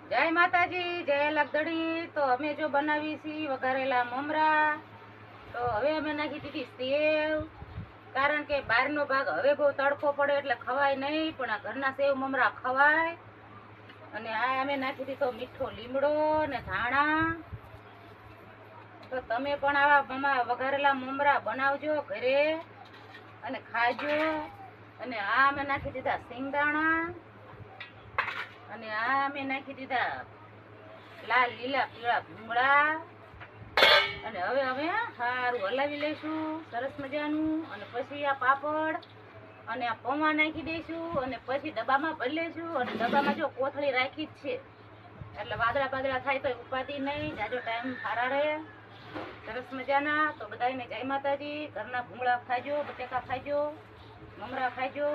જય માતાજી, જય લગદડી। તો અમે જો બનાવી છી વઘારેલા મમરા। તો હવે અમે નાખી દીધી સેવ, કારણ કે બહારનો ભાગ હવે બહુ તડકો પડે એટલે ખવાય નહીં, પણ આ ઘરના સેવ મમરા ખવાય। અને આ અમે નાખી દીધો મીઠો લીમડો ને ધાણા। તો તમે પણ આવા વઘારેલા મમરા બનાવજો ઘરે અને ખાજો। અને આ અમે નાખી દીધા સિંગદાણા, અને આ અમે નાખી દીધા લાલ લીલા પીળા ભૂંગળા। અને હવે અમે સારું હલાવી લઈશું સરસ મજાનું। અને પછી આ પાપડ અને આ પૌવા નાખી દઈશું, અને પછી ડબ્બામાં ભરી લઈશું। અને ડબ્બામાં જો કોથળી રાખી જ છે, એટલે વાદળા બાદળા થાય તો ઉપાધિ નહીં, જાજો ટાઈમ સારા રહે સરસ મજાના। તો બધાને જય માતાજી। ઘરના ભૂંગળા ખાજો, બટેકા ખાજો, મમરા ખાજો।